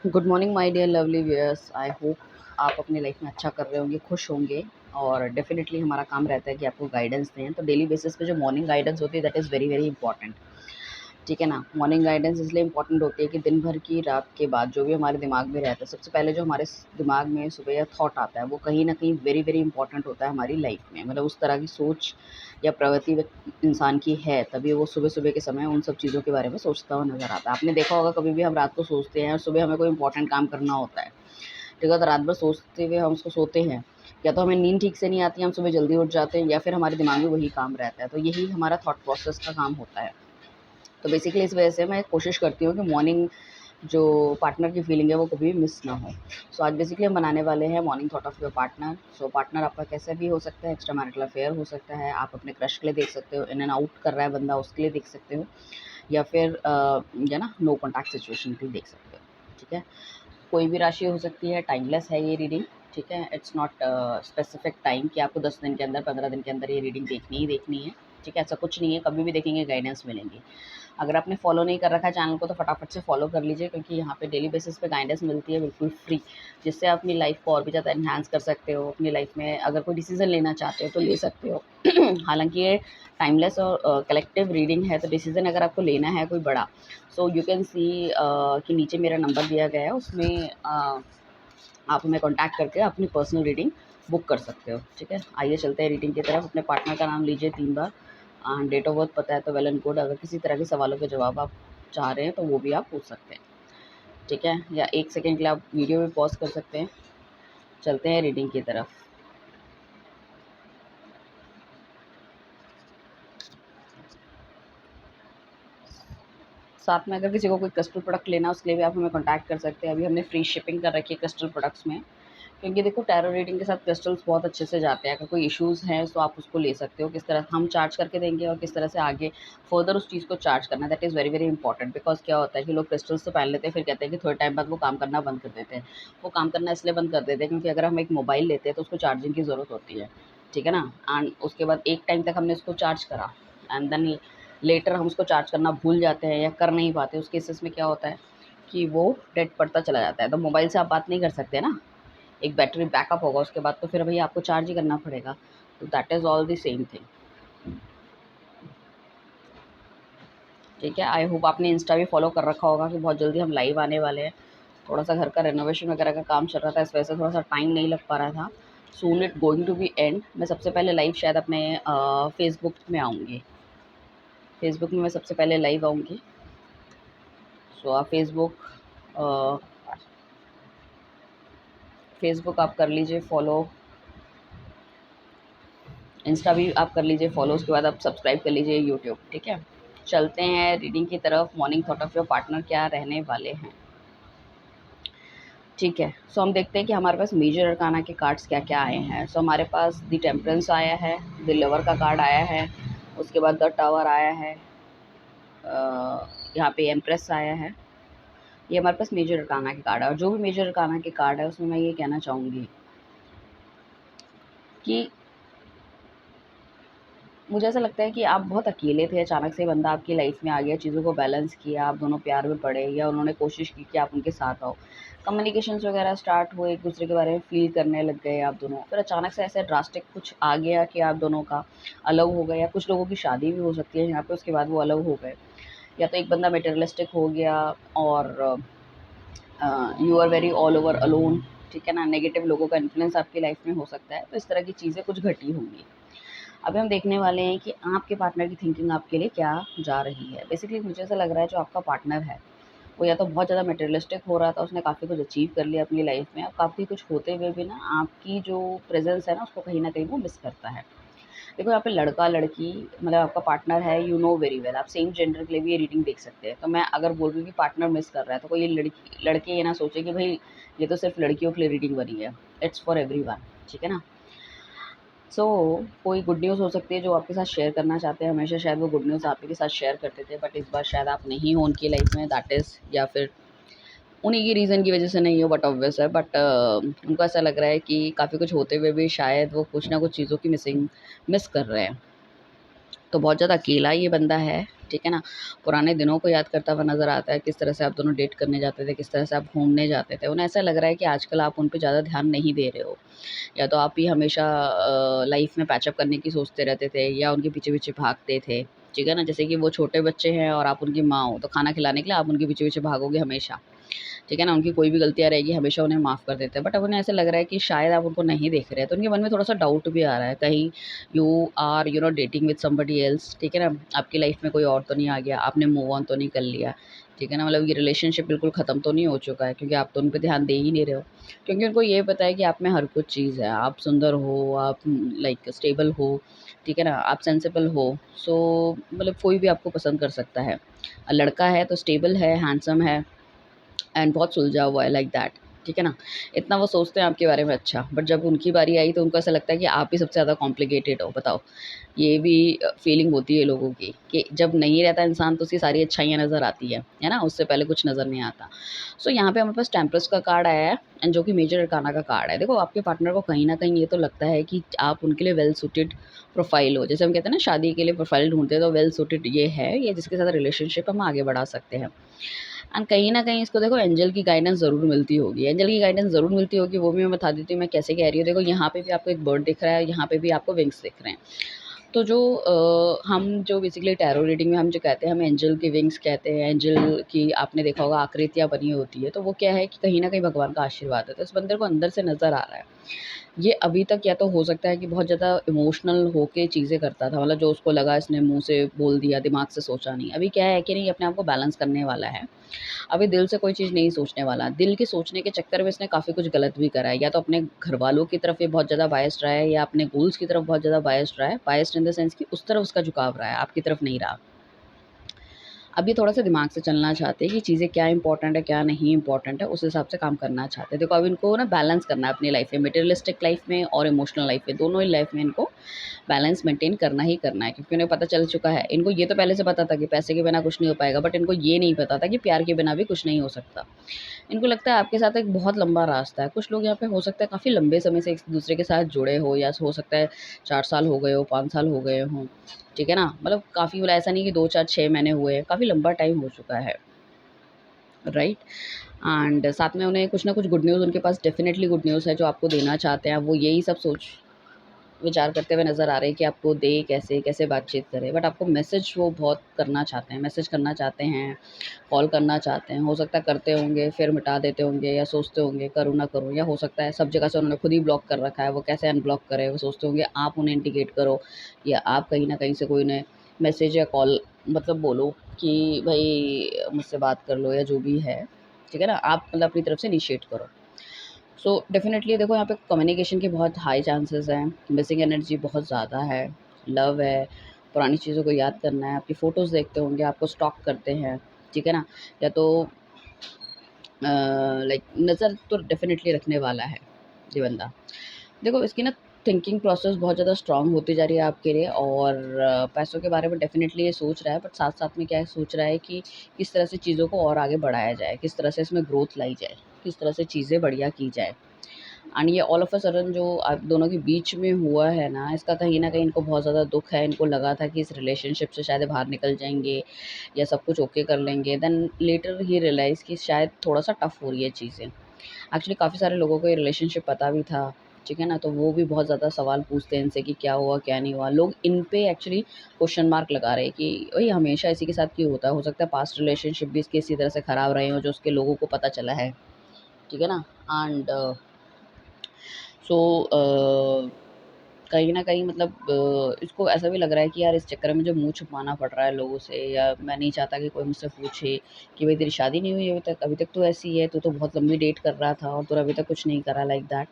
Good morning my dear lovely viewers. I hope आप अपनी life में अच्छा कर रहे होंगे, खुश होंगे। और डेफिनेटली हमारा काम रहता है कि आपको गाइडेंस दें। तो डेली बेसिस पे जो मॉर्निंग गाइडेंस होती है that is very very important. ठीक है ना। मॉर्निंग गाइडेंस इसलिए इंपॉर्टेंट होती है कि दिन भर की रात के बाद जो भी हमारे दिमाग में रहता है, सबसे पहले जो हमारे दिमाग में सुबह या थॉट आता है वो कहीं ना कहीं वेरी वेरी इंपॉर्टेंट होता है हमारी लाइफ में। मतलब उस तरह की सोच या प्रवृत्ति इंसान की है, तभी वो सुबह सुबह के समय उन सब चीज़ों के बारे में सोचता हुआ नजर आता है। आपने देखा होगा कभी भी हम रात को सोचते हैं और सुबह हमें कोई इंपॉर्टेंट काम करना होता है, ठीक है, तो रात भर सोचते हुए हम उसको सोते हैं। या तो हमें नींद ठीक से नहीं आती, हम सुबह जल्दी उठ जाते हैं, या फिर हमारे दिमाग में वही काम रहता है। तो यही हमारा थॉट प्रोसेस का काम होता है। तो बेसिकली इस वजह से मैं कोशिश करती हूँ कि मॉर्निंग जो पार्टनर की फीलिंग है वो कभी मिस ना हो। सो आज बेसिकली हम बनाने वाले हैं morning thought of your partner. So partner आपका कैसे भी हो सकता है, एक्स्ट्रा मैरिटल अफेयर हो सकता है, आप अपने क्रश के लिए देख सकते हो, इन एंड आउट कर रहा है बंदा उसके लिए देख सकते हो, या फिर या ना नो कॉन्टैक्ट सिचुएशन के लिए देख सकते हो। ठीक है, कोई भी राशि हो सकती है, टाइमलेस है ये रीडिंग। ठीक है, इट्स नॉट स्पेसिफिक टाइम कि आपको 10 दिन के अंदर 15 दिन के अंदर ये रीडिंग देखनी ही देखनी है। ठीक है, ऐसा कुछ नहीं है, कभी भी देखेंगे गाइडेंस मिलेंगी। अगर आपने फॉलो नहीं कर रखा है चैनल को तो फटाफट से फॉलो कर लीजिए, क्योंकि यहाँ पे डेली बेसिस पे गाइडेंस मिलती है बिल्कुल फ्री, जिससे आप अपनी लाइफ को और भी ज़्यादा एनहांस कर सकते हो। अपनी लाइफ में अगर कोई डिसीजन लेना चाहते हो तो ले सकते हो। हालांकि ये टाइमलेस और कलेक्टिव रीडिंग है, तो डिसीजन अगर आपको लेना है कोई बड़ा, सो यू कैन सी कि नीचे मेरा नंबर दिया गया है, उसमें आप हमें कॉन्टैक्ट करके अपनी पर्सनल रीडिंग बुक कर सकते हो। ठीक है, आइए चलते हैं रीडिंग की तरफ। अपने पार्टनर का नाम लीजिए 3 बार। डेट ऑफ बर्थ पता है तो वेल एंड गुड। अगर किसी तरह के सवालों के जवाब आप चाह रहे हैं तो वो भी आप पूछ सकते हैं। ठीक है, या 1 सेकेंड के लिए आप वीडियो भी पॉज कर सकते हैं। चलते हैं रीडिंग की तरफ। साथ में अगर किसी को कोई क्रिस्टल प्रोडक्ट लेना है उसके लिए भी आप हमें कॉन्टैक्ट कर सकते हैं। अभी हमने फ्री शिपिंग कर रखी है क्रिस्टल प्रोडक्ट्स में, क्योंकि देखो टैरो रीडिंग के साथ क्रिस्टल्स बहुत अच्छे से जाते हैं। अगर कोई इश्यूज़ हैं तो आप उसको ले सकते हो। किस तरह हम चार्ज करके देंगे और किस तरह से आगे फर्दर उस चीज़ को चार्ज करना, that is very very important. Because क्या होता है कि लोग क्रिस्टल्स तो पहन लेते हैं, फिर कहते हैं कि थोड़े टाइम बाद वो काम करना बंद कर देते हैं। वो काम करना इसलिए बंद कर देते हैं क्योंकि अगर हम एक मोबाइल लेते हैं तो उसको चार्जिंग की ज़रूरत होती है। ठीक है ना। एंड उसके बाद एक टाइम तक हमने उसको चार्ज करा, एंड देन लेटर हम उसको चार्ज करना भूल जाते हैं या कर नहीं पाते। उस केसेस में क्या होता है कि वो डेड पड़ता चला जाता है। तो मोबाइल से आप बात नहीं कर सकते ना, एक बैटरी बैकअप होगा उसके बाद तो फिर भई आपको चार्ज ही करना पड़ेगा। तो that is all the same thing. ठीक है, आई होप आपने इंस्टा भी फॉलो कर रखा होगा कि बहुत जल्दी हम लाइव आने वाले हैं। थोड़ा-सा घर का रेनोवेशन वगैरह का काम चल रहा था, इस वजह से थोड़ा-सा टाइम नहीं लग पा रहा था। Soon it going to be end. मैं सबसे पहले लाइव शायद अपने फ़ेसबुक में आऊँगी। फ़ेसबुक में मैं सबसे पहले लाइव आऊँगी। सो आप अ, फ़ेसबुक आप कर लीजिए फॉलो, इंस्टा भी आप कर लीजिए फॉलो, उसके बाद आप सब्सक्राइब कर लीजिए यूट्यूब। ठीक है, चलते हैं रीडिंग की तरफ। Morning thought of your partner क्या रहने वाले हैं। ठीक है, सो हम देखते हैं कि हमारे पास मेजर अरकाना के कार्ड्स क्या क्या आए हैं। सो हमारे पास द टेम्परेंस आया है, द लवर का कार्ड आया है, उसके बाद द टावर आया है, यहाँ पे एम्प्रेस आया है। ये हमारे पास मेजर अरकाना के कार्ड है। और जो भी मेजर अरकाना के कार्ड है उसमें मैं ये कहना चाहूँगी कि मुझे ऐसा लगता है कि आप बहुत अकेले थे, अचानक से बंदा आपकी लाइफ में आ गया, चीज़ों को बैलेंस किया, आप दोनों प्यार में पड़े या उन्होंने कोशिश की कि आप उनके साथ आओ। कम्युनिकेशंस वगैरह स्टार्ट हुए, एक-दूसरे के बारे में फ़ील करने लग गए आप दोनों। फिर अचानक से ऐसे ड्रास्टिक कुछ आ गया कि आप दोनों का अलग हो गए, या कुछ लोगों की शादी भी हो सकती है यहाँ पे, उसके बाद वो अलग हो गए। या तो एक बंदा मटेरियलिस्टिक हो गया और you are very all over alone. ठीक है ना, नेगेटिव लोगों का इन्फ्लुएंस आपकी लाइफ में हो सकता है। तो इस तरह की चीज़ें कुछ घटी होंगी। अभी हम देखने वाले हैं कि आपके पार्टनर की थिंकिंग आपके लिए क्या जा रही है। बेसिकली मुझे ऐसा लग रहा है जो आपका पार्टनर है वो या तो बहुत ज़्यादा मटेरियलिस्टिक हो रहा था, उसने काफ़ी कुछ अचीव कर लिया अपनी लाइफ में, अब काफ़ी कुछ होते हुए भी ना आपकी जो प्रेजेंस है ना उसको कहीं ना कहीं वो मिस करता है। देखो यहाँ पे लड़का लड़की, मतलब आपका पार्टनर है, यू नो वेरी वेल, आप सेम जेंडर के लिए भी ये रीडिंग देख सकते हैं। तो मैं अगर बोल रही हूँ कि पार्टनर मिस कर रहा है तो कोई ये लड़के ये ना सोचे कि भाई ये तो सिर्फ लड़कियों के लिए रीडिंग बनी है। It's for everyone. ठीक है ना। सो कोई गुड न्यूज़ हो सकती है जो आपके साथ शेयर करना चाहते हैं। हमेशा शायद वो गुड न्यूज़ आप ही के साथ शेयर करते थे, बट इस बार शायद आप नहीं हो उनकी लाइफ में, दैट इज़, या फिर उन्हीं की रीज़न की वजह से नहीं हो, बट ऑब्वियस है। बट उनको ऐसा लग रहा है कि काफ़ी कुछ होते हुए भी शायद वो कुछ चीज़ों की मिस कर रहे हैं। तो बहुत ज़्यादा अकेला ये बंदा है। ठीक है ना? पुराने दिनों को याद करता हुआ नज़र आता है, किस तरह से आप दोनों डेट करने जाते थे, किस तरह से आप घूमने जाते थे। उन्हें ऐसा लग रहा है कि आजकल आप उन पे ज़्यादा ध्यान नहीं दे रहे हो, या तो आप ही हमेशा लाइफ़ में पैचअप करने की सोचते रहते थे या उनके पीछे-पीछे भागते थे, ठीक है ना? जैसे कि वो छोटे बच्चे हैं और आप उनकी माँ हो, तो खाना खिलाने के लिए आप उनके पीछे-पीछे भागोगे हमेशा। ठीक है ना? उनकी कोई भी गलतियाँ रहेगी हमेशा उन्हें माफ़ कर देते हैं। बट अब उन्हें ऐसा लग रहा है कि शायद आप उनको नहीं देख रहे हैं, तो उनके मन में थोड़ा-सा डाउट भी आ रहा है, कहीं you are dating with somebody else, ठीक है ना? आपकी लाइफ़ में कोई और तो नहीं आ गया, आपने मूव ऑन तो नहीं कर लिया, ठीक है ना? मतलब ये रिलेशनशिप बिल्कुल ख़त्म तो नहीं हो चुका है, क्योंकि आप तो उन पे ध्यान दे ही नहीं रहे हो। क्योंकि उनको ये पता है कि आप में हर कुछ चीज़ है, आप सुंदर हो, आप लाइक स्टेबल हो, ठीक है ना? आप सेंसिबल हो, सो मतलब कोई भी आपको पसंद कर सकता है। लड़का है तो स्टेबल है, हैंडसम है एंड बहुत सुलझा हुआ है लाइक दैट, ठीक है ना? इतना वो सोचते हैं आपके बारे में अच्छा, बट जब उनकी बारी आई तो उनको ऐसा लगता है कि आप ही सबसे ज़्यादा कॉम्प्लिकेटेड हो, बताओ। ये भी फीलिंग होती है लोगों की कि जब नहीं रहता इंसान तो उसकी सारी अच्छाइयाँ नज़र आती है ना? उससे पहले कुछ नज़र नहीं आता। सो यहाँ पे हमारे पास टेम्परस का कार्ड आया है एंड जो कि मेजर अरकाना का कार्ड है। देखो आपके पार्टनर को कहीं न कहीं ये तो लगता है कि आप उनके लिए वेल सूटेड प्रोफाइल हो। जैसे हम कहते हैं ना शादी के लिए प्रोफाइल ढूँढते हैं तो वेल सूटेड ये है, ये जिसके साथ रिलेशनशिप हम आगे बढ़ा सकते हैं। एंड कहीं न कहीं इसको देखो एंजल की गाइडेंस ज़रूर मिलती होगी। एंजल की गाइडेंस ज़रूर मिलती होगी, वो भी मैं बता देती हूँ मैं कैसे कह रही हूँ। देखो यहाँ पे भी आपको एक बर्ड दिख रहा है, यहाँ पे भी आपको विंग्स दिख रहे हैं। तो जो हम जो बेसिकली टैरो रीडिंग में हम जो कहते हैं, हम एंजल की विंग्स कहते हैं, एंजल की आपने देखा होगा आकृतियाँ बनी होती है, तो वो क्या है कि कहीं न कहीं भगवान का आशीर्वाद है। तो इस बंदर को अंदर से नज़र आ रहा है। ये अभी तक या तो हो सकता है कि बहुत ज़्यादा इमोशनल होके चीज़ें करता था, मतलब जो उसको लगा इसने मुँह से बोल दिया, दिमाग से सोचा नहीं। अभी क्या है कि नहीं अपने आप को बैलेंस करने वाला है। अभी दिल से कोई चीज़ नहीं सोचने वाला। दिल के सोचने के चक्कर में इसने काफ़ी कुछ गलत भी करा है। या तो अपने घरवालों की तरफ ये बहुत ज़्यादा बायस्ड रहा है या अपने गोल्स की तरफ बहुत ज़्यादा बायस्ड रहा है। बायस्ड इन द सेंस कि उस तरफ उसका झुकाव रहा है, आपकी तरफ नहीं रहा। अब ये थोड़ा-सा दिमाग से चलना चाहते हैं कि चीज़ें क्या इम्पोर्टेंट है, क्या नहीं इम्पोर्टेंट है, उस हिसाब से काम करना चाहते हैं। देखो अब इनको ना बैलेंस करना है अपनी लाइफ़ में, मटेरियलिस्टिक लाइफ़ में और इमोशनल लाइफ़ में, दोनों ही लाइफ़ में इनको बैलेंस मेंटेन करना ही करना है, क्योंकि उन्हें पता चल चुका है। इनको ये तो पहले से पता था कि पैसे के बिना कुछ नहीं हो पाएगा, बट इनको ये नहीं पता था कि प्यार के बिना भी कुछ नहीं हो सकता। इनको लगता है आपके साथ एक बहुत लंबा रास्ता है। कुछ लोग यहाँ पे हो सकता है काफ़ी लंबे समय से एक-दूसरे के साथ जुड़े हो, या हो सकता है 4 साल हो गए हो, 5 साल हो गए हों, ठीक है ना? मतलब काफ़ी, मतलब ऐसा नहीं कि 2, 4, 6 महीने हुए हैं, काफ़ी लंबा टाइम हो चुका है, राइट? एंड साथ में उन्हें कुछ ना कुछ गुड न्यूज़, उनके पास डेफ़िनिटली गुड न्यूज़ है जो आपको देना चाहते हैं। वो यही सब सोच विचार करते हुए नज़र आ रहे हैं कि आपको दे कैसे, कैसे बातचीत करें। बट आपको मैसेज वो बहुत करना चाहते हैं, मैसेज करना चाहते हैं, कॉल करना चाहते हैं। हो सकता है करते होंगे, फिर मिटा देते होंगे, या सोचते होंगे करूँ ना करूँ, या हो सकता है सब जगह से उन्होंने खुद ही ब्लॉक कर रखा है, वो कैसे अनब्लॉक करें? वो सोचते होंगे आप उन्हें इंडिकेट करो, या आप कहीं न कहीं से कोई उन्हें मैसेज या कॉल मतलब बोलो कि भई मुझसे बात कर लो, या जो भी है, ठीक है ना? आप मतलब अपनी तरफ से इनिशिएट करो। सो डेफ़िनेटली देखो यहाँ पे कम्युनिकेशन के बहुत हाई चांसेस हैं, मिसिंग एनर्जी बहुत ज़्यादा है, लव है, पुरानी चीज़ों को याद करना है, आपकी फ़ोटोज़ देखते होंगे, आपको स्टॉक करते हैं, ठीक है ना? या तो लाइक नज़र तो डेफ़िनेटली रखने वाला है ये बंदा। देखो इसकी ना थिंकिंग प्रोसेस बहुत ज़्यादा स्ट्रॉन्ग होती जा रही है आपके लिए, और पैसों के बारे में डेफ़िनेटली ये सोच रहा है, बट साथ-साथ में क्या है सोच रहा है कि किस तरह से चीज़ों को और आगे बढ़ाया जाए, किस तरह से इसमें ग्रोथ लाई जाए, किस तरह से चीज़ें बढ़िया की जाए। एंड ये ऑल ऑफ अ सडन जो आप दोनों के बीच में हुआ है ना, इसका कहीं न कहीं इनको बहुत ज़्यादा दुःख है। इनको लगा था कि इस रिलेशनशिप से शायद ये बाहर निकल जाएँगे या सब कुछ ओके कर लेंगे। देन लेटर ही रियलाइज़ कि शायद थोड़ा-सा टफ़ हो रही है चीज़ें। एक्चुअली काफ़ी सारे लोगों को ये रिलेशनशिप पता भी था, ठीक है ना? तो वो भी बहुत ज़्यादा सवाल पूछते हैं इनसे कि क्या हुआ, क्या नहीं हुआ? लोग इन पे एक्चुअली क्वेश्चन मार्क लगा रहे हैं कि भई हमेशा इसी के साथ क्यों होता है? हो सकता है पास्ट रिलेशनशिप भी इसके इसी तरह से खराब रहे हों जो उसके लोगों को पता चला है, ठीक है ना? एंड सो कहीं न कहीं मतलब इसको ऐसा भी लग रहा है कि यार इस चक्कर में जो मुँह छुपाना पड़ रहा है लोगों से, या मैं नहीं चाहता कि कोई मुझसे पूछे कि भई तेरी शादी नहीं हुई अभी तक तो ऐसी है, तू तो बहुत लंबी डेट कर रहा था और तूने अभी तक कुछ नहीं करा लाइक दैट।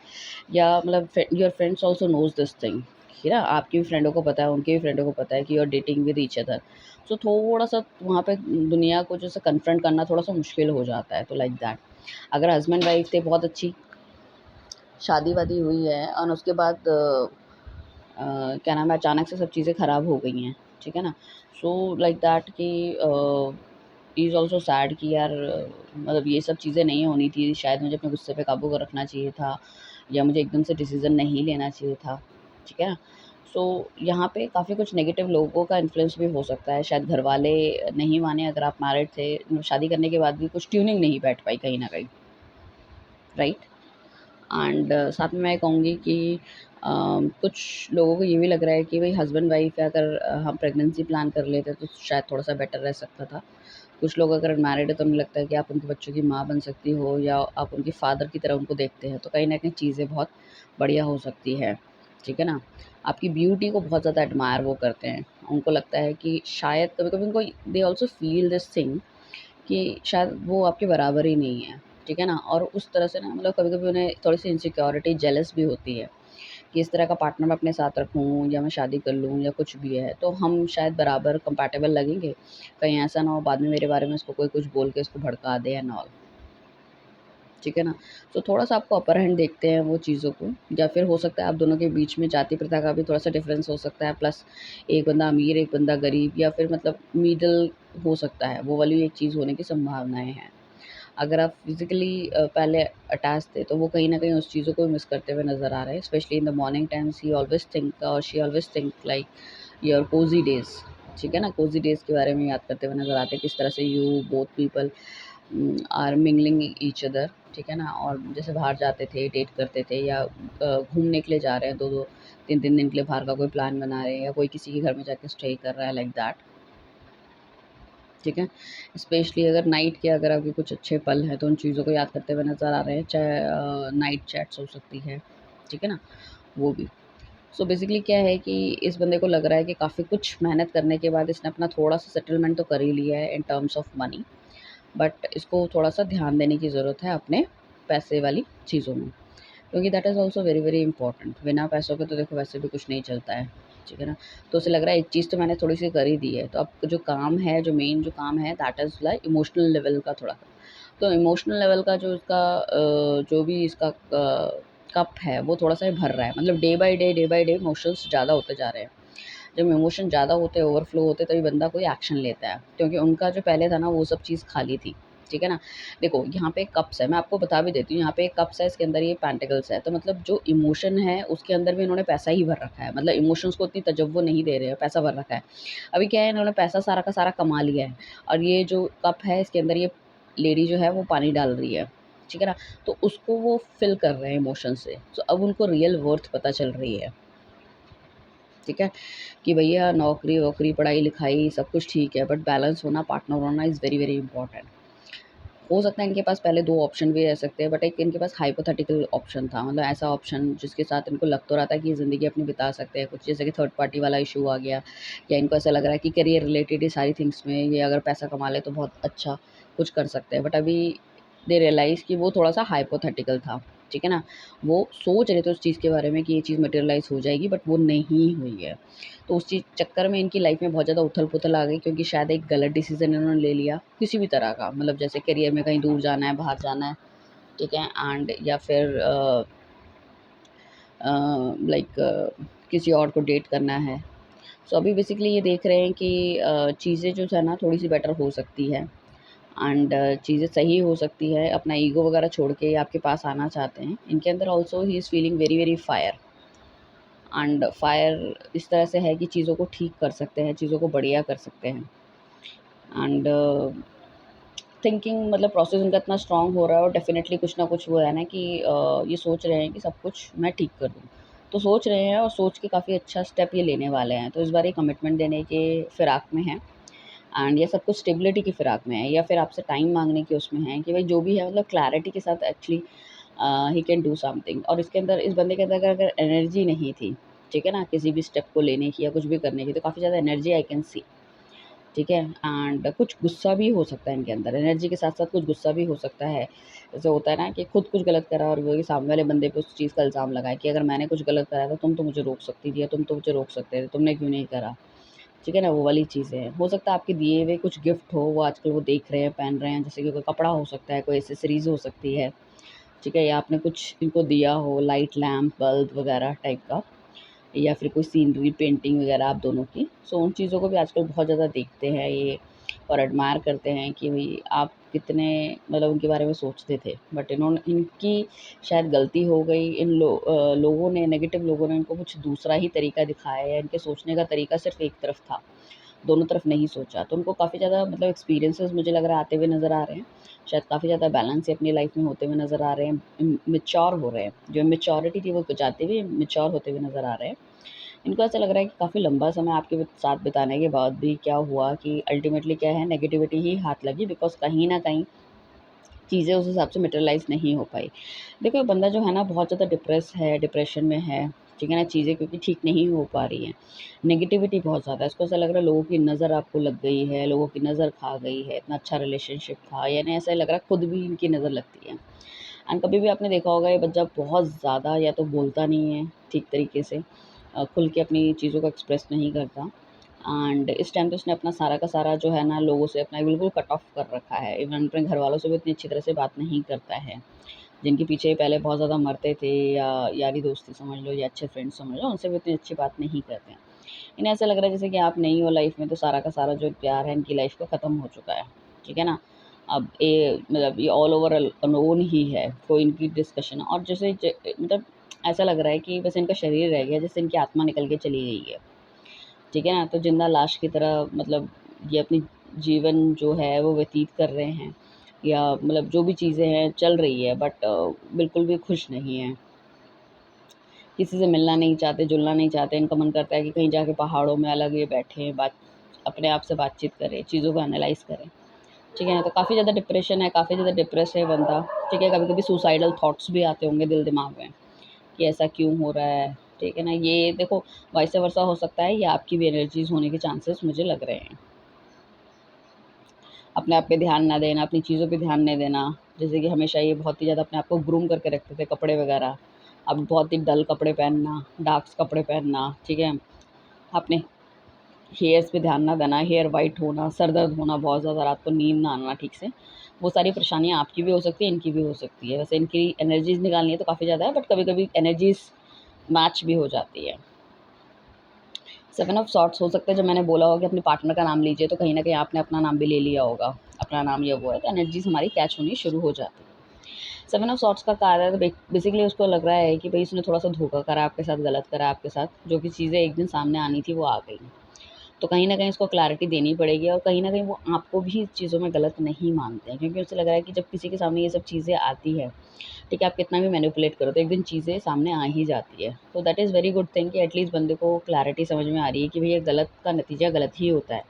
या मतलब your friends also knows this thing, है ना? आपकी भी फ्रेंडों को पता है, उनकी भी फ्रेंडों को पता है कि you are dating with each other. So थोड़ा-सा वहाँ पे दुनिया को जैसे कन्फ्रंट करना थोड़ा-सा मुश्किल हो जाता है, तो लाइक दैट। अगर हस्बैंड वाइफ थे, बहुत अच्छी शादी-वादी हुई है और उसके बाद क्या नाम है अचानक से सब चीज़ें ख़राब हो गई हैं, ठीक है ना? सो लाइक दैट कि ही इज़ ऑल्सो सैड कि यार मतलब ये सब चीज़ें नहीं होनी थी, शायद मुझे अपने गुस्से पे काबू कर रखना चाहिए था, या मुझे एकदम से डिसीज़न नहीं लेना चाहिए था, ठीक है ना? सो यहाँ पे काफ़ी कुछ नेगेटिव लोगों का इन्फ्लुएंस भी हो सकता है, शायद घर वाले नहीं माने, अगर आप मैरिड थे, शादी करने के बाद भी कुछ ट्यूनिंग नहीं बैठ पाई कहीं न कहीं, राइट? एंड साथ में मैं कहूँगी कि कुछ लोगों को ये भी लग रहा है कि भई हस्बैंड वाइफ है, अगर हम प्रेगनेंसी प्लान कर लेते तो शायद थोड़ा-सा बेटर रह सकता था। कुछ लोग अगर मैरिड है तो उन्हें लगता है कि आप उनके बच्चों की माँ बन सकती हो या आप उनके फादर की तरह उनको देखते हैं, तो कहीं न कहीं चीज़ें बहुत बढ़िया हो सकती है, ठीक है ना? आपकी ब्यूटी को बहुत ज़्यादा एडमायर वो करते हैं। उनको लगता है कि शायद कभी-कभी उनको they also feel this thing कि शायद वो आपके बराबर ही नहीं है, ठीक है ना? और उस तरह से ना मतलब कभी-कभी उन्हें थोड़ी-सी इनसिक्योरिटी, जेलस भी होती है कि इस तरह का पार्टनर मैं अपने साथ रखूँ या मैं शादी कर लूँ या कुछ भी है, तो हम शायद बराबर कंपैटिबल लगेंगे। कहीं ऐसा ना हो बाद में मेरे बारे में उसको कोई कुछ बोल के इसको भड़का दे एंड ऑल, ठीक है ना? तो थोड़ा-सा आपको अपर हैंड देखते हैं वो चीज़ों को, या फिर हो सकता है आप दोनों के बीच में जाति प्रथा का भी थोड़ा-सा डिफ़रेंस हो सकता है, प्लस एक बंदा अमीर, एक बंदा गरीब, या फिर मतलब मिडल हो सकता है, वो वाली एक चीज़ होने की संभावनाएँ हैं। अगर आप फिज़िकली पहले अटैच थे, तो वो कहीं न कहीं उस चीज़ों को मिस करते हुए नज़र आ रहे हैं, specially in the morning times he always think और she always think like your cosy days, ठीक है ना? कोज़ी डेज़ के बारे में याद करते हुए नज़र आते हैं, किस तरह से you both people are mingling each other, ठीक है ना? और जैसे बाहर जाते थे, डेट करते थे, या घूमने के लिए जा रहे हैं, 2-2 3-3 दिन के लिए बाहर का कोई प्लान बना रहे हैं, या कोई किसी के घर में जाके स्टे कर रहा है, लाइक दैट, ठीक है? स्पेशली अगर नाइट के अगर आपके कुछ अच्छे पल हैं, तो उन चीज़ों को याद करते हुए नज़र आ रहे हैं, चाहे नाइट चैट्स हो सकती है, ठीक है ना? वो भी। सो बेसिकली क्या है कि इस बंदे को लग रहा है कि काफ़ी कुछ मेहनत करने के बाद इसने अपना थोड़ा-सा सेटलमेंट तो कर ही लिया है in terms of money, but इसको थोड़ा-सा ध्यान देने की ज़रूरत है अपने पैसे वाली चीज़ों में। क्योंकि that is also very, very important. बिना पैसों के तो देखो वैसे भी कुछ नहीं चलता है, ठीक है ना? तो उसे लग रहा है एक चीज़ तो मैंने थोड़ी-सी कर ही दी है, तो अब जो काम है, जो मेन जो काम है that is like emotional level का थोड़ा। तो इमोशनल लेवल का जो इसका जो भी इसका कप है वो थोड़ा-सा भर रहा है। मतलब डे बाय डे इमोशंस ज़्यादा होते जा रहे हैं। जब इमोशन ज़्यादा होते हैं, ओवरफ्लो होते हैं, तभी बंदा कोई एक्शन लेता है। क्योंकि उनका जो पहले था ना वो सब चीज़ खाली थी, ठीक है ना? देखो यहाँ पे कप्स है, मैं आपको बता भी देती हूँ, यहाँ पे एक कप्स है, इसके अंदर ये पेंटिकल्स है। तो मतलब जो इमोशन है उसके अंदर भी इन्होंने पैसा ही भर रखा है। मतलब इमोशंस को उतनी तवज्जो नहीं दे रहे हैं, पैसा भर रखा है। अभी क्या है, इन्होंने पैसा सारा का सारा कमा लिया है, और ये जो कप है इसके अंदर ये लेडी जो है वो पानी डाल रही है, ठीक है ना? तो उसको वो फ़िल कर रहे हैं इमोशन से। तो अब उनको रियल वर्थ पता चल रही है, ठीक है? कि भैया नौकरी-वोकरी, पढ़ाई-लिखाई सब कुछ ठीक है, बट बैलेंस होना, पार्टनर होना इज़ वेरी, वेरी इम्पोर्टेंट। हो सकता है इनके पास पहले 2 ऑप्शन भी रह सकते हैं, बट एक इनके पास हाइपोथेटिकल ऑप्शन था। मतलब ऐसा ऑप्शन जिसके साथ इनको लग तो रहा था कि ये ज़िंदगी अपनी बिता सकते हैं कुछ, जैसे कि थर्ड पार्टी वाला इश्यू आ गया, या इनको ऐसा लग रहा है कि करियर रिलेटेड ये सारी थिंग्स में ये अगर पैसा कमा ले तो बहुत अच्छा कुछ कर सकते हैं। बट अभी दे रियलाइज़ कि वो थोड़ा-सा हाइपोथेटिकल था, ठीक है ना? वो सोच रहे थे उस चीज़ के बारे में कि ये चीज़ मटेरियलाइज़ हो जाएगी, बट वो नहीं हुई है। तो उस चीज़ चक्कर में इनकी लाइफ में बहुत ज़्यादा उथल-पुथल आ गई, क्योंकि शायद एक गलत डिसीज़न इन्होंने ले लिया, किसी भी तरह का। मतलब जैसे करियर में कहीं दूर जाना है, बाहर जाना है, ठीक है? एंड या फिर लाइक किसी और को डेट करना है। सो अभी बेसिकली ये देख रहे हैं कि चीज़ें जो है ना थोड़ी-सी बेटर हो सकती है, एंड चीज़ें सही हो सकती है। अपना ईगो वगैरह छोड़ के ये आपके पास आना चाहते हैं। इनके अंदर also he is feeling very, very fire, and fire इस तरह से है कि चीज़ों को ठीक कर सकते हैं, चीज़ों को बढ़िया कर सकते हैं। एंड थिंकिंग मतलब प्रोसेस उनका इतना स्ट्रॉन्ग हो रहा है, और डेफ़िनेटली कुछ ना कुछ वो है ना कि ये सोच रहे हैं कि सब कुछ मैं ठीक कर दूँ। तो सोच रहे हैं, और सोच के काफ़ी अच्छा स्टेप ये लेने वाले हैं। तो इस बार ये कमिटमेंट देने के फिराक में हैं, एंड ये सब कुछ स्टेबिलिटी की फिराक में है, या फिर आपसे टाइम माँगने की उसमें है कि भाई जो भी है मतलब क्लैरिटी के साथ actually he can do something. और इसके अंदर इस बंदे के अंदर अगर एनर्जी नहीं थी, ठीक है ना, किसी भी स्टेप को लेने की या कुछ भी करने की, तो काफ़ी ज़्यादा एनर्जी आई कैन सी, ठीक है? एंड कुछ गुस्सा भी हो सकता है इनके अंदर, एनर्जी के साथ-साथ कुछ गुस्सा भी हो सकता है। जैसे होता है ना कि खुद कुछ गलत करा और वही सामने वाले बंदे पे उस चीज़ का इल्ज़ाम लगाए कि अगर मैंने कुछ गलत करा था, तुम तो मुझे रोक सकती थी, या तुम तो मुझे रोक सकते थे, तुमने क्यों नहीं करा? ठीक है ना? वो वाली चीज़ें हैं। हो सकता है आपके दिए हुए कुछ गिफ्ट हो, वो आजकल वो देख रहे हैं, पहन रहे हैं, जैसे कि कोई कपड़ा हो सकता है, कोई एक्सेसरीज़ हो सकती है, ठीक है? या आपने कुछ इनको दिया हो, लाइट लैंप, बल्ब वगैरह टाइप का, या फिर कोई सीनरी, पेंटिंग वगैरह आप दोनों की। सो उन चीज़ों को भी आजकल बहुत ज़्यादा देखते हैं ये, और एडमायर करते हैं कि भई आप कितने मतलब उनके बारे में सोचते थे, बट इनकी शायद गलती हो गई। लोगों ने, नेगेटिव लोगों ने इनको कुछ दूसरा ही तरीका दिखाया, या इनके सोचने का तरीका सिर्फ एक तरफ था, दोनों तरफ नहीं सोचा। तो उनको काफ़ी ज़्यादा मतलब एक्सपीरियंसेस मुझे लग रहा है आते हुए नज़र आ रहे हैं। शायद काफ़ी ज़्यादा बैलेंस अपनी लाइफ में होते हुए नज़र आ रहे हैं, मैच्योर हो रहे हैं। जो मैच्योरिटी थी वो जाते हुए मैच्योर होते हुए नज़र आ रहे हैं। इनको ऐसा लग रहा है कि काफ़ी लंबा समय आपके साथ बिताने के बाद भी क्या हुआ कि अल्टीमेटली क्या है, नेगेटिविटी ही हाथ लगी, बिकॉज़ कहीं न कहीं चीज़ें उस हिसाब से मटेरियलाइज़ नहीं हो पाई। देखो ये बंदा जो है ना बहुत ज़्यादा डिप्रेशन में है, ठीक है ना? चीज़ें क्योंकि ठीक नहीं हो पा रही हैं। नेगेटिविटी बहुत ज़्यादा है, इसको ऐसा लग रहा है लोगों की नज़र आपको लग गई है, लोगों की नज़र खा गई है, इतना अच्छा रिलेशनशिप था, यानी ऐसा लग रहा है खुद भी इनकी नज़र लगती है। एंड कभी भी आपने देखा होगा ये बच्चा बहुत ज़्यादा या तो बोलता नहीं है ठीक तरीके से, खुल के अपनी चीज़ों को एक्सप्रेस नहीं करता। एंड इस टाइम पे उसने अपना सारा का सारा जो है ना लोगों से अपना बिल्कुल कट ऑफ कर रखा है। इवन अपने घर वालों से भी इतनी अच्छी तरह से बात नहीं करता है, जिनके पीछे ये पहले बहुत ज़्यादा मरते थे, या यारी दोस्ती समझ लो या अच्छे फ्रेंड्स समझ लो, उनसे भी इतनी अच्छी बात नहीं करते हैं। इन्हें ऐसा लग रहा है जैसे कि आप नहीं हो लाइफ में, तो सारा का सारा जो प्यार है इनकी लाइफ का ख़त्म हो चुका है, ठीक है ना? अब ये मतलब ये ऑल ओवर अनोन ही है, कोई इनकी डिस्कशन, और जैसे मतलब ऐसा लग रहा है कि बस इनका शरीर रह गया, जैसे इनकी आत्मा निकल के चली गई है, ठीक है ना? तो ज़िंदा लाश की तरह मतलब ये अपनी जीवन जो है वो व्यतीत कर रहे हैं, या मतलब जो भी चीज़ें हैं चल रही है, बट बिल्कुल भी खुश नहीं हैं। किसी से मिलना नहीं चाहते, जुलना नहीं चाहते। इनका मन करता है कि कहीं जाके पहाड़ों में अलग ये बैठें, बात अपने आप से बातचीत करें, चीज़ों को एनालाइज़ करें, ठीक है ना? तो काफ़ी ज़्यादा डिप्रेशन है, काफ़ी ज़्यादा डिप्रेस है बंदा, ठीक है? कभी-कभी सुसाइडल थॉट्स भी आते होंगे दिल दिमाग में कि ऐसा क्यों हो रहा है, ठीक है ना? ये देखो वाइस वर्सा हो सकता है, ये आपकी भी एनर्जीज़ होने के चांसेस मुझे लग रहे हैं। अपने आप पे ध्यान ना देना, अपनी चीज़ों पे ध्यान नहीं देना। जैसे कि हमेशा ये बहुत ही ज़्यादा अपने आप को ग्रूम करके रखते थे, कपड़े वगैरह। अब बहुत ही डल कपड़े पहनना, डार्क्स कपड़े पहनना, ठीक है? अपने हेयर्स पे ध्यान ना देना, हेयर वाइट होना, सर दर्द होना बहुत ज़्यादा, रात को नींद ना आना ठीक से। वो सारी परेशानियाँ आपकी भी हो सकती हैं, इनकी भी हो सकती है। वैसे इनकी एनर्जीज़ निकालनी है तो काफ़ी ज़्यादा है, बट कभी-कभी एनर्जीज़ मैच भी हो जाती है। 7 ऑफ सॉर्ट्स हो सकता है जब मैंने बोला होगा कि अपने पार्टनर का नाम लीजिए, तो कहीं न कहीं आपने अपना नाम भी ले लिया होगा। अपना नाम या वो है, तो एनर्जीज़ हमारी कैच होनी शुरू हो जाती है। 7 ऑफ सॉर्ट्स का कार्य है, तो बेसिकली उसको लग रहा है कि भई इसने थोड़ा-सा धोखा करा आपके साथ, गलत करा आपके साथ, जो कि चीज़ें एक दिन सामने आनी थी वो आ गई। तो कहीं न कहीं इसको क्लैरिटी देनी पड़ेगी, और कहीं न कहीं वो आपको भी इस चीज़ों में गलत नहीं मानते हैं, क्योंकि उसे लग रहा है कि जब किसी के सामने ये सब चीज़ें आती हैं, ठीक है, आप कितना भी मैनिपुलेट करो तो एक दिन चीज़ें सामने आ ही जाती है। तो that is very good thing कि एटलीस्ट बंदे को क्लैरिटी समझ में आ रही है कि भैया गलत का नतीजा गलत ही होता है।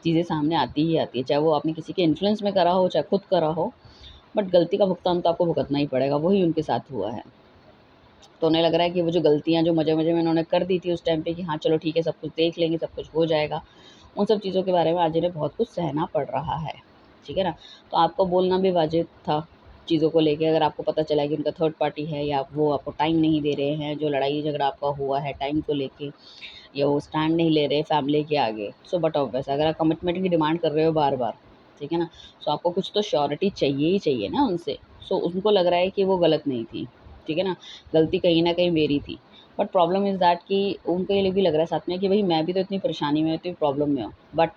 चीज़ें सामने आती ही आती है, चाहे वो आपने किसी के इन्फ्लुएंस में करा हो, चाहे खुद करा हो, बट गलती का भुगतान तो आपको भुगतना ही पड़ेगा, वही उनके साथ हुआ है। तो उन्हें लग रहा है कि वो जो गलतियाँ जो मज़े-मज़े में उन्होंने कर दी थी उस टाइम पे कि हाँ, चलो ठीक है, सब कुछ देख लेंगे, सब कुछ हो जाएगा, उन सब चीज़ों के बारे में आज इन्हें बहुत कुछ सहना पड़ रहा है, ठीक है ना? तो आपको बोलना भी वाजिब था चीज़ों को लेके, अगर आपको पता चला कि उनका थर्ड पार्टी है, या वो आपको टाइम नहीं दे रहे हैं, जो लड़ाई-झगड़ा आपका हुआ है टाइम को लेके, या वो स्टैंड नहीं ले रहे फैमिली के आगे, सो बट ऑब्वियस अगर आप कमिटमेंट की डिमांड कर रहे हो बार-बार, ठीक है ना? सो आपको कुछ तो श्योरिटी चाहिए ही चाहिए ना उनसे। सो उनको लग रहा है कि वो गलत नहीं थी, ठीक है ना? गलती कहीं न कहीं मेरी थी। बट प्रॉब्लम इज़ दैट कि उनको ये भी लग रहा है साथ में कि भई मैं भी तो इतनी परेशानी में हूँ, इतनी प्रॉब्लम में हूँ। बट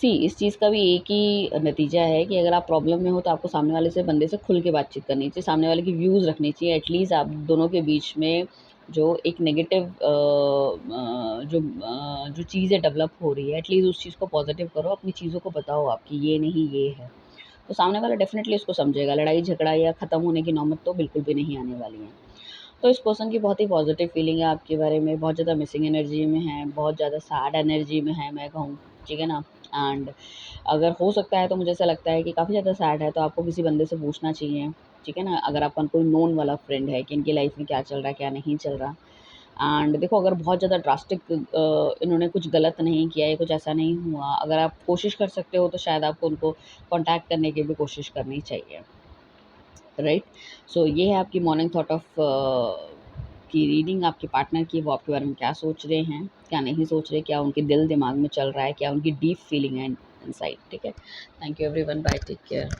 सी इस चीज़ का भी एक ही नतीजा है कि अगर आप प्रॉब्लम में हो तो आपको सामने वाले से बंदे से खुल के बातचीत करनी चाहिए, सामने वाले की व्यूज़ रखनी चाहिए। एटलीस्ट आप दोनों के बीच में जो एक नेगेटिव जो चीज़ें डेवलप हो रही है, एटलीस्ट उस चीज़ को पॉज़िटिव करो, अपनी चीज़ों को बताओ आप कि ये नहीं ये है। तो सामने वाला डेफ़िनेटली उसको समझेगा, लड़ाई-झगड़ा या ख़त्म होने की नौबत तो बिल्कुल भी नहीं आने वाली है। तो इस पर्सन की बहुत ही पॉज़िटिव फीलिंग है आपके बारे में, बहुत ज़्यादा मिसिंग एनर्जी में है, बहुत ज़्यादा सैड एनर्जी में है मैं कहूँ, ठीक है ना? एंड अगर हो सकता है तो मुझे ऐसा लगता है कि काफ़ी ज़्यादा सैड है, तो आपको किसी बंदे से पूछना चाहिए, ठीक है ना? अगर आपका कोई नोन वाला फ्रेंड है कि इनकी लाइफ़ में क्या चल रहा है, क्या नहीं चल रहा। एंड देखो अगर बहुत ज़्यादा ड्रास्टिक इन्होंने कुछ गलत नहीं किया या कुछ ऐसा नहीं हुआ, अगर आप कोशिश कर सकते हो तो शायद आपको उनको कॉन्टैक्ट करने की भी कोशिश करनी चाहिए, राइट? सो ये है आपकी मॉर्निंग थॉट ऑफ की रीडिंग आपके पार्टनर की, वो आपके बारे में क्या सोच रहे हैं, क्या नहीं सोच रहे, क्या उनके दिल दिमाग में चल रहा है, क्या उनकी डीप फीलिंग है इनसाइड, ठीक है? Thank you everyone, bye, take care.